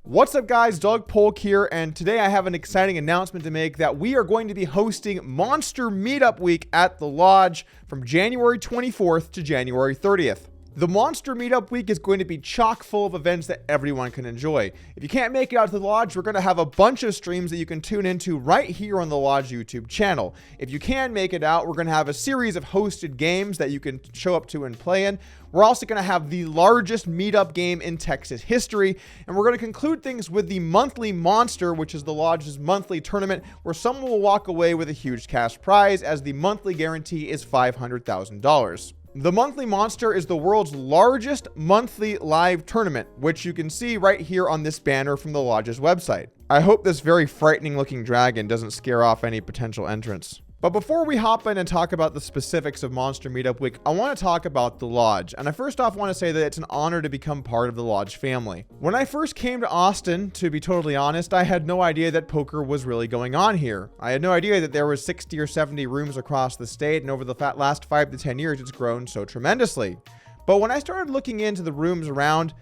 What's up guys, Doug Polk here, and today I have an exciting announcement to make that we are going to be hosting Monster Meetup Week at the Lodge from January 24th to January 30th. The Monster Meetup Week is going to be chock full of events that everyone can enjoy. If you can't make it out to the Lodge, we're going to have a bunch of streams that you can tune into right here on the Lodge YouTube channel. If you can make it out, we're going to have a series of hosted games that you can show up to and play in. We're also going to have the largest meetup game in Texas history, and we're going to conclude things with the monthly Monster, which is the Lodge's monthly tournament, where someone will walk away with a huge cash prize, as the monthly guarantee is $500,000. The monthly Monster is the world's largest monthly live tournament, which you can see right here on this banner from the Lodge's website. I hope this very frightening looking dragon doesn't scare off any potential entrants. But before we hop in and talk about the specifics of Monster Meetup Week, I want to talk about the Lodge. And I first off want to say that it's an honor to become part of the Lodge family. When I first came to Austin, to be totally honest, I had no idea that poker was really going on here. I had no idea that there was 60 or 70 rooms across the state, and over the last 5 to 10 years, it's grown so tremendously. But when I started looking into the rooms around,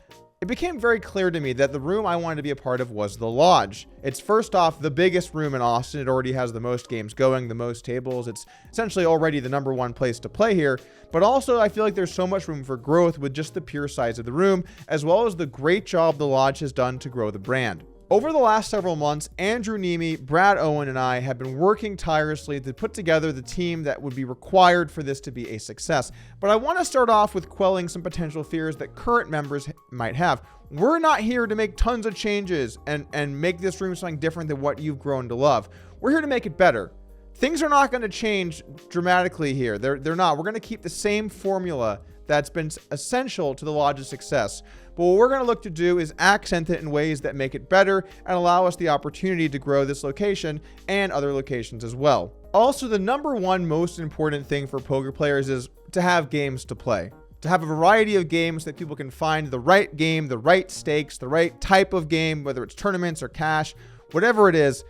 it became very clear to me that the room I wanted to be a part of was the Lodge. It's first off the biggest room in Austin. It already has the most games going, the most tables. It's essentially already the #1 place to play here. But also I feel like there's so much room for growth with just the pure size of the room, as well as the great job the Lodge has done to grow the brand. Over the last several months, Andrew Neeme, Brad Owen, and I have been working tirelessly to put together the team that would be required for this to be a success. But I want to start off with quelling some potential fears that current members might have. We're not here to make tons of changes and make this room something different than what you've grown to love. We're here to make it better. Things are not going to change dramatically here. They're not. We're going to keep the same formula that's been essential to the Lodge's success. But what we're going to look to do is accent it in ways that make it better and allow us the opportunity to grow this location and other locations as well. Also, the #1 most important thing for poker players is to have games to play. To have a variety of games that people can find the right game, the right stakes, the right type of game, whether it's tournaments or cash, whatever it is.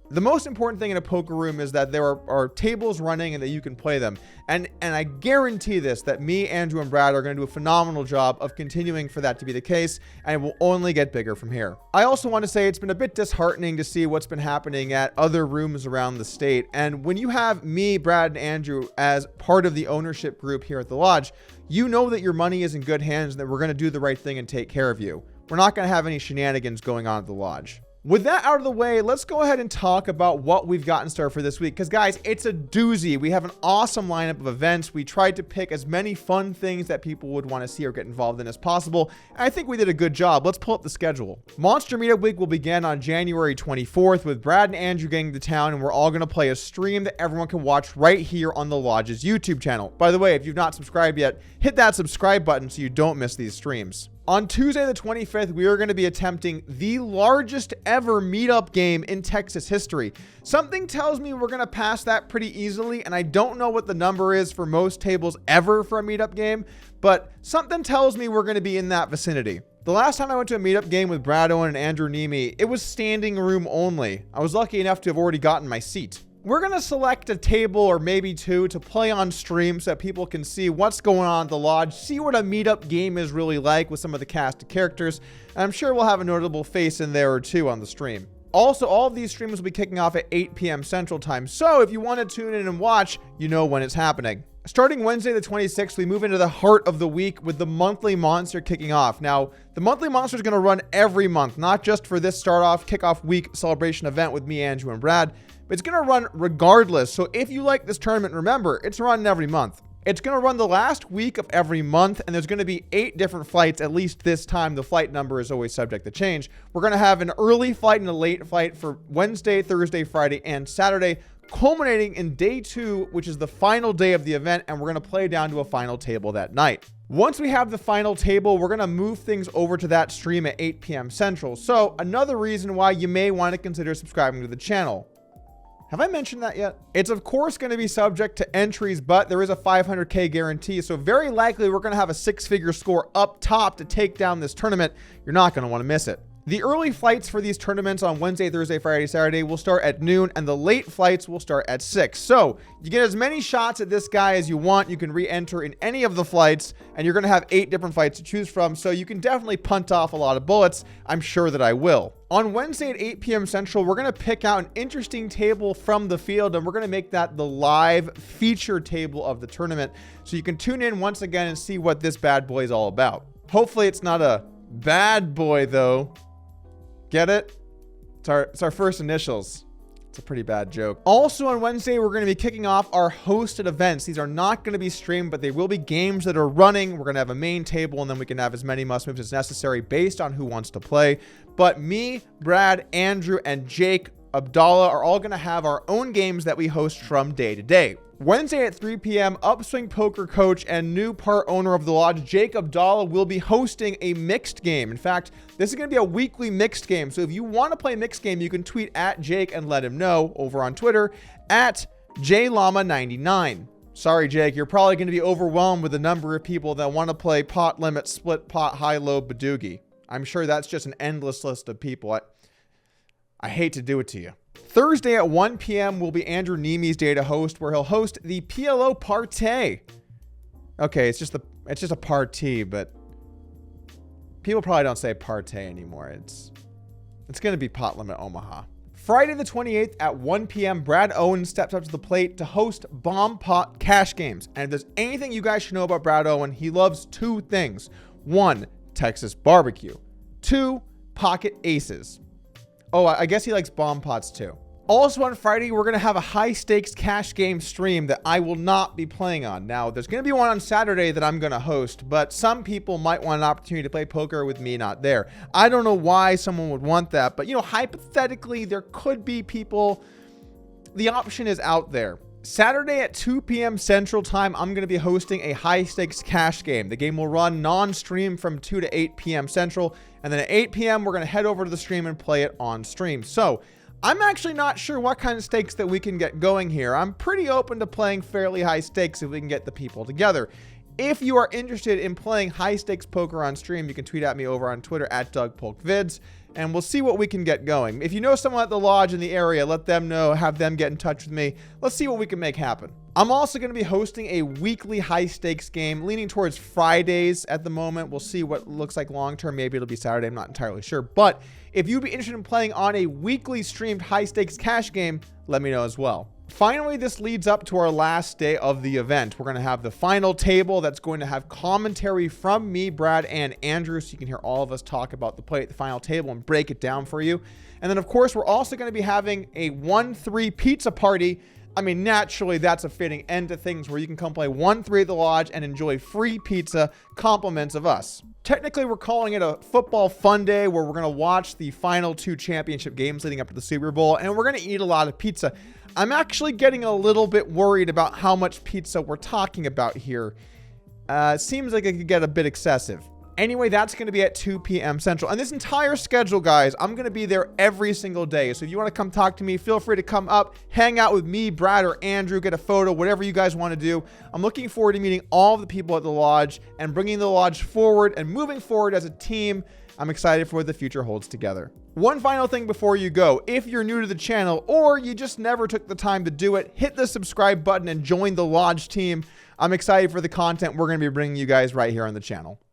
The most important thing in a poker room is that there are tables running and that you can play them. And I guarantee this, that me, Andrew, and Brad are going to do a phenomenal job of continuing for that to be the case, and it will only get bigger from here. I also want to say it's been a bit disheartening to see what's been happening at other rooms around the state. And when you have me, Brad, and Andrew as part of the ownership group here at the Lodge, you know that your money is in good hands and that we're going to do the right thing and take care of you. We're not going to have any shenanigans going on at the Lodge. With that out of the way, let's go ahead and talk about what we've got in store for this week. Because guys, it's a doozy. We have an awesome lineup of events. We tried to pick as many fun things that people would want to see or get involved in as possible. And I think we did a good job. Let's pull up the schedule. Monster Meetup Week will begin on January 24th with Brad and Andrew getting to town, and we're all going to play a stream that everyone can watch right here on the Lodge's YouTube channel. By the way, if you've not subscribed yet, hit that subscribe button so you don't miss these streams. On Tuesday the 25th, we are going to be attempting the largest ever meetup game in Texas history. Something tells me we're going to pass that pretty easily, and I don't know what the number is for most tables ever for a meetup game, but something tells me we're going to be in that vicinity. The last time I went to a meetup game with Brad Owen and Andrew Neeme, it was standing room only. I was lucky enough to have already gotten my seat. We're going to select a table or maybe two to play on stream so that people can see what's going on at the Lodge, see what a meetup game is really like with some of the cast of characters, and I'm sure we'll have a notable face in there or two on the stream. Also, all of these streams will be kicking off at 8 p.m. Central Time, so if you want to tune in and watch, you know when it's happening. Starting Wednesday the 26th, we move into the heart of the week with the monthly Monster kicking off. Now, the monthly Monster is going to run every month, not just for this kickoff week celebration event with me, Andrew, and Brad, but it's going to run regardless. So if you like this tournament, remember, it's running every month. It's going to run the last week of every month, and there's going to be 8 different flights, at least this time. The flight number is always subject to change. We're going to have an early flight and a late flight for Wednesday, Thursday, Friday, and Saturday, culminating in day 2, which is the final day of the event, and we're going to play down to a final table that night. Once we have the final table, we're going to move things over to that stream at 8 p.m. Central. So another reason why you may want to consider subscribing to the channel. Have I mentioned that yet? It's of course going to be subject to entries, but there is a $500K guarantee. So very likely we're going to have a 6-figure score up top to take down this tournament. You're not going to want to miss it. The early flights for these tournaments on Wednesday, Thursday, Friday, Saturday will start at noon, and the late flights will start at 6. So you get as many shots at this guy as you want. You can re-enter in any of the flights, and you're going to have 8 different fights to choose from. So you can definitely punt off a lot of bullets. I'm sure that I will. On Wednesday at 8 p.m. Central, we're going to pick out an interesting table from the field, and we're going to make that the live feature table of the tournament. So you can tune in once again and see what this bad boy is all about. Hopefully it's not a bad boy, though. Get it? It's our first initials. It's a pretty bad joke. Also on Wednesday, we're going to be kicking off our hosted events. These are not going to be streamed, but they will be games that are running. We're going to have a main table, and then we can have as many must moves as necessary based on who wants to play. But me, Brad, Andrew, and Jake Abdallah are all going to have our own games that we host from day to day. Wednesday at 3 p.m., Upswing Poker coach and new part owner of the lodge, Jake Abdallah, will be hosting a mixed game. In fact, this is going to be a weekly mixed game. So if you want to play mixed game, you can tweet at Jake and let him know over on Twitter at JLama99. Sorry, Jake, you're probably going to be overwhelmed with the number of people that want to play pot limit, split pot, high-low Badoogie. I'm sure that's just an endless list of people. I hate to do it to you. Thursday at 1 p.m. will be Andrew Neme's day to host, where he'll host the PLO Partay. Okay, it's just a party, but people probably don't say partay anymore. It's going to be Pot Limit Omaha. Friday the 28th at 1 p.m., Brad Owen steps up to the plate to host Bomb Pot Cash Games. And if there's anything you guys should know about Brad Owen, he loves 2 things. 1, Texas barbecue. 2, pocket aces. Oh, I guess he likes bomb pots too. Also on Friday, we're going to have a high stakes cash game stream that I will not be playing on. Now, there's going to be one on Saturday that I'm going to host, but some people might want an opportunity to play poker with me not there. I don't know why someone would want that, but hypothetically, there could be people. The option is out there. Saturday at 2 p.m. Central Time, I'm going to be hosting a high-stakes cash game. The game will run non-stream from 2 to 8 p.m. Central, and then at 8 p.m., we're going to head over to the stream and play it on stream. So I'm actually not sure what kind of stakes that we can get going here. I'm pretty open to playing fairly high stakes if we can get the people together. If you are interested in playing high-stakes poker on stream, you can tweet at me over on Twitter at DougPolkVids, and we'll see what we can get going. If you know someone at the lodge in the area, let them know, have them get in touch with me. Let's see what we can make happen. I'm also going to be hosting a weekly high-stakes game, leaning towards Fridays at the moment. We'll see what it looks like long-term. Maybe it'll be Saturday. I'm not entirely sure. But if you'd be interested in playing on a weekly streamed high-stakes cash game, let me know as well. Finally, this leads up to our last day of the event. We're going to have the final table that's going to have commentary from me, Brad, and Andrew, so you can hear all of us talk about the play at the final table and break it down for you. And then, of course, we're also going to be having a 1-3 pizza party. I mean, naturally, that's a fitting end to things where you can come play 1-3 at the lodge and enjoy free pizza, compliments of us. Technically, we're calling it a football fun day where we're going to watch the final 2 championship games leading up to the Super Bowl, and we're going to eat a lot of pizza. I'm actually getting a little bit worried about how much pizza we're talking about here. Seems like it could get a bit excessive. Anyway, that's going to be at 2 p.m. Central. And this entire schedule, guys, I'm going to be there every single day. So if you want to come talk to me, feel free to come up, hang out with me, Brad, or Andrew, get a photo, whatever you guys want to do. I'm looking forward to meeting all of the people at the lodge and bringing the lodge forward and moving forward as a team. I'm excited for what the future holds together. One final thing before you go. If you're new to the channel or you just never took the time to do it, hit the subscribe button and join the lodge team. I'm excited for the content we're going to be bringing you guys right here on the channel.